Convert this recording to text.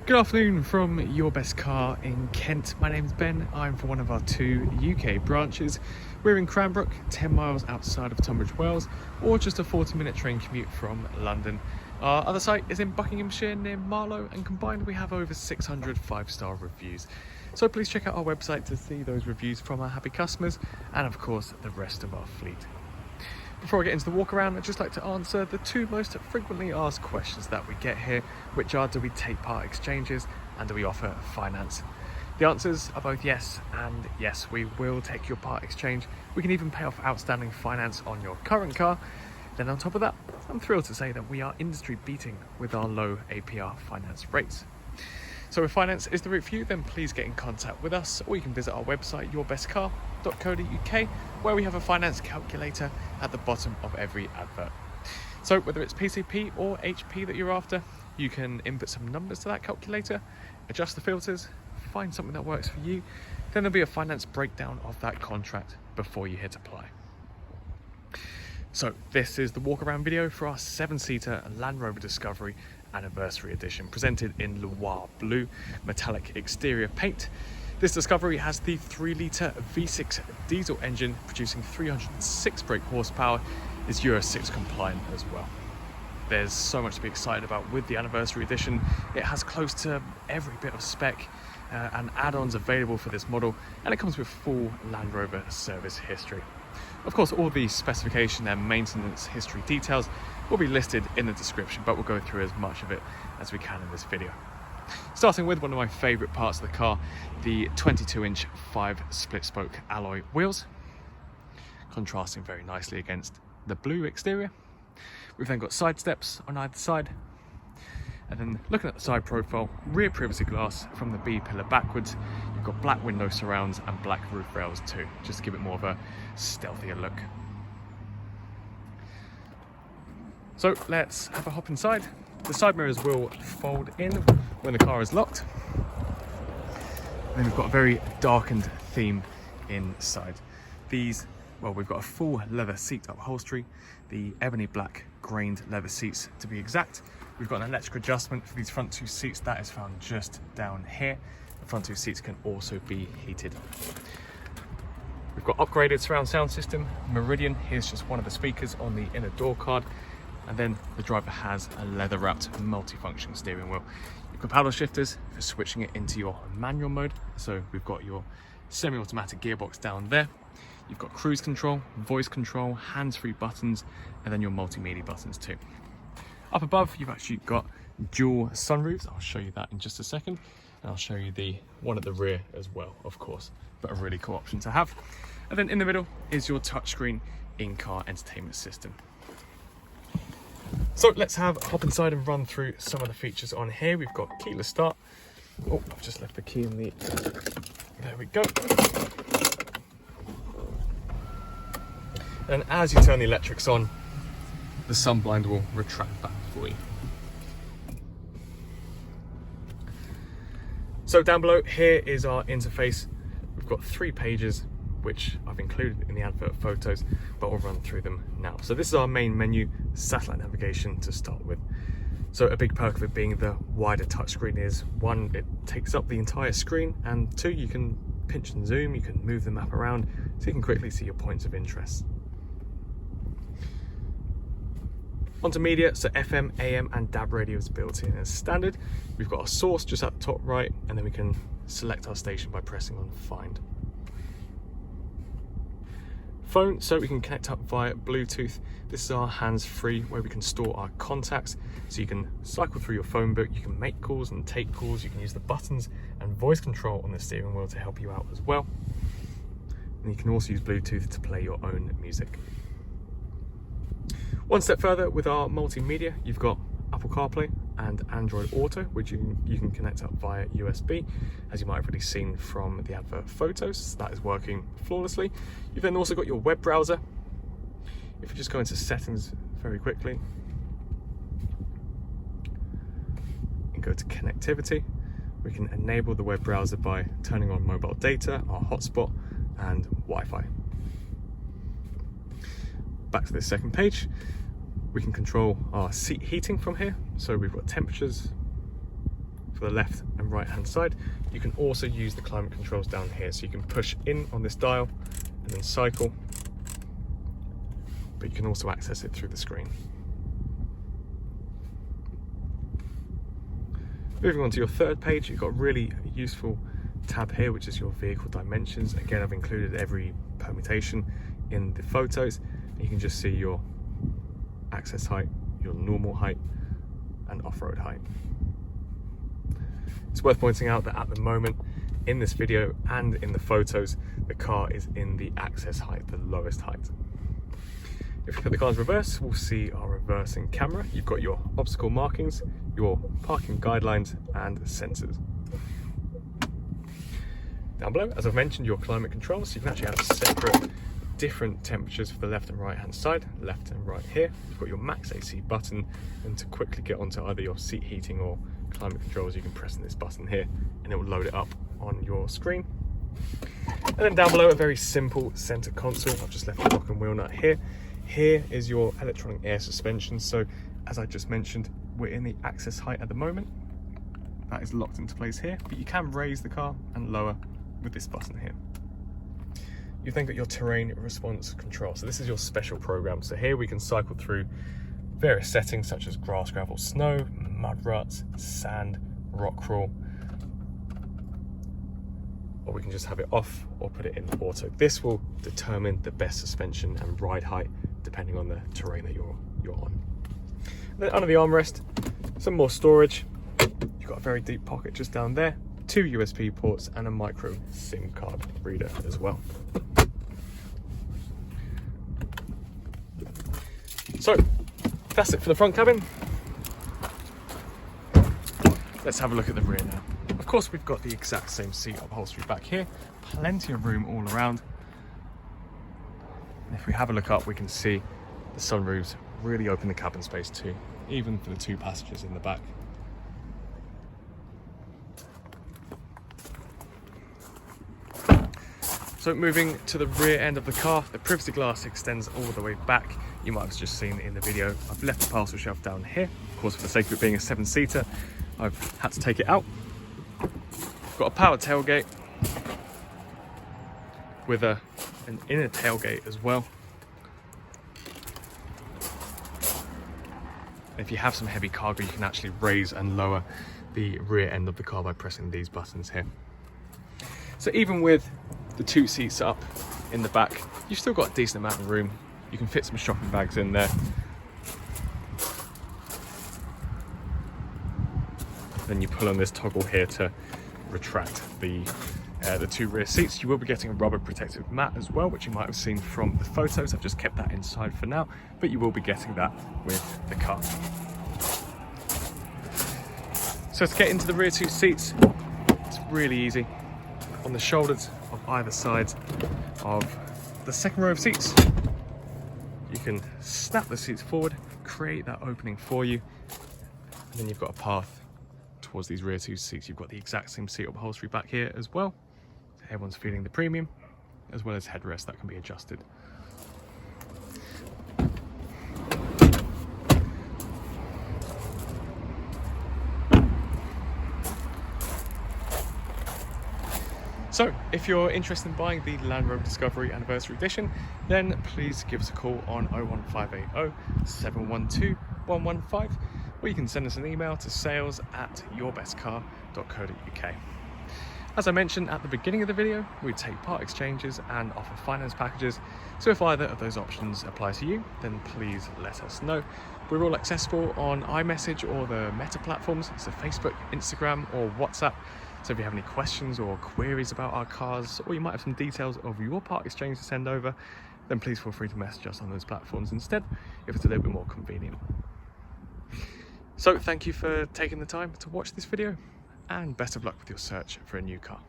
Good afternoon from Your Best Car in Kent. My name's Ben. I'm from one of our two UK branches. We're in Cranbrook, 10 miles outside of Tunbridge Wells, or just a 40-minute train commute from London. Our other site is in Buckinghamshire near Marlow, and combined we have over 600 5-star reviews. So please check out our website to see those reviews from our happy customers and of course the rest of our fleet. Before I get into the walk around, I'd just like to answer the two most frequently asked questions that we get here, which are: do we take part exchanges and do we offer finance? The answers are both yes and yes. We will take your part exchange. We can even pay off outstanding finance on your current car. Then on top of that, I'm thrilled to say that we are industry beating with our low APR finance rates. So if finance is the route for you, then please get in contact with us, or you can visit our website yourbestcar.co.uk, where we have a finance calculator at the bottom of every advert. So whether it's PCP or HP that you're after, you can input some numbers to that calculator, adjust the filters, find something that works for you, then there'll be a finance breakdown of that contract before you hit apply. So this is the walk around video for our 7-seater Land Rover Discovery Anniversary Edition, presented in Loire Blue metallic exterior paint. This Discovery has the 3-litre V6 diesel engine producing 306 brake horsepower, is Euro 6 compliant as well. There's so much to be excited about with the Anniversary Edition. It has close to every bit of spec and add-ons available for this model, and it comes with full Land Rover service history. Of course, all the specification and maintenance history details will be listed in the description, but we'll go through as much of it as we can in this video. Starting with one of my favourite parts of the car, the 22-inch 5 split-spoke alloy wheels, contrasting very nicely against the blue exterior. We've then got side steps on either side, and then looking at the side profile, rear privacy glass from the B pillar backwards. You've got black window surrounds and black roof rails too, just to give it more of a stealthier look. So let's have a hop inside. The side mirrors will fold in when the car is locked. And then we've got a very darkened theme inside. These, well, we've got a full leather seat upholstery, the ebony black grained leather seats to be exact. We've got an electric adjustment for these front two seats that is found just down here. The front two seats can also be heated. We've got upgraded surround sound system, Meridian. Here's just one of the speakers on the inner door card. And then the driver has a leather wrapped multifunction steering wheel. You've got paddle shifters for switching it into your manual mode. So we've got your semi-automatic gearbox down there. You've got cruise control, voice control, hands-free buttons, and then your multimedia buttons too. Up above, you've actually got dual sunroofs. I'll show you that in just a second. And I'll show you the one at the rear as well, of course, but a really cool option to have. And then in the middle is your touchscreen in-car entertainment system. So let's hop inside and run through some of the features on here. We've got keyless start. Oh, I've just left the key in the... There we go. And as you turn the electrics on, the sun blind will retract back for you. So down below here is our interface. We've got 3 pages, which I've included in the advert photos, but we'll run through them now. So this is our main menu, satellite navigation to start with. So a big perk of it being the wider touchscreen is, 1, it takes up the entire screen, and 2, you can pinch and zoom, you can move the map around, so you can quickly see your points of interest. Onto media, so FM, AM and DAB radios built in as standard. We've got our source just at the top right, and then we can select our station by pressing on Find. Phone, so we can connect up via Bluetooth. This is our hands-free, where we can store our contacts, so you can cycle through your phone book, you can make calls and take calls, you can use the buttons and voice control on the steering wheel to help you out as well. And you can also use Bluetooth to play your own music. One step further with our multimedia, you've got Apple Carplay and Android Auto, which you can connect up via USB, as you might have already seen from the advert photos. That is working flawlessly. You've then also got your web browser. If you just go into settings very quickly and go to connectivity, we can enable the web browser by turning on mobile data, our hotspot and Wi-Fi. Back to this second page, we can control our seat heating from here. So we've got temperatures, for the left and right hand side. You can also use the climate controls down here, so you can push in on this dial and then cycle, but you can also access it through the screen. Moving on to your third page, you've got a really useful tab here, which is your vehicle dimensions. Again, I've included every permutation in the photos. You can just see your access height, your normal height, and off-road height. It's worth pointing out that at the moment, in this video and in the photos, the car is in the access height, the lowest height. If we put the car's reverse, we'll see our reversing camera. You've got your obstacle markings, your parking guidelines, and sensors. Down below, as I've mentioned, your climate controls, so you can actually have separate different temperatures for the left and right hand side, left and right here. You've got your max AC button, and to quickly get onto either your seat heating or climate controls, you can press this button here and it will load it up on your screen. And then down below, a very simple center console. I've just left the lock and wheel nut here. Here is your electronic air suspension. So as I just mentioned, we're in the access height at the moment. That is locked into place here, but you can raise the car and lower with this button here. You've then got your terrain response control. So this is your special program. So here we can cycle through various settings such as grass, gravel, snow, mud ruts, sand, rock crawl, or we can just have it off or put it in auto. This will determine the best suspension and ride height depending on the terrain that you're on. And then under the armrest, some more storage. You've got a very deep pocket just down there, 2 USB ports and a micro SIM card reader as well. So that's it for the front cabin. Let's have a look at the rear now. Of course, we've got the exact same seat upholstery back here, plenty of room all around. And if we have a look up, we can see the sunroofs really open the cabin space too, even for the 2 passengers in the back. So moving to the rear end of the car, the privacy glass extends all the way back. You might have just seen in the video. I've left the parcel shelf down here. Of course, for the sake of it being a 7-seater, I've had to take it out. Got a power tailgate with an inner tailgate as well. If you have some heavy cargo, you can actually raise and lower the rear end of the car by pressing these buttons here. So even with the 2 seats up in the back, you've still got a decent amount of room. You can fit some shopping bags in there. Then you pull on this toggle here to retract the 2 rear seats. You will be getting a rubber protective mat as well, which you might have seen from the photos. I've just kept that inside for now, but you will be getting that with the car. So to get into the rear 2 seats, it's really easy. On the shoulders of either side of the second row of seats, you can snap the seats forward, create that opening for you, and then you've got a path towards these rear 2 seats. You've got the exact same seat upholstery back here as well. So everyone's feeling the premium, as well as headrest that can be adjusted. So if you're interested in buying the Land Rover Discovery Anniversary Edition, then please give us a call on 01580 712 115, or you can send us an email to sales@yourbestcar.co.uk. As I mentioned at the beginning of the video, we take part exchanges and offer finance packages, so if either of those options apply to you, then please let us know. We're all accessible on iMessage or the Meta platforms, so Facebook, Instagram or WhatsApp. So if you have any questions or queries about our cars, or you might have some details of your part exchange to send over, then please feel free to message us on those platforms instead, if it's a little bit more convenient. So thank you for taking the time to watch this video, and best of luck with your search for a new car.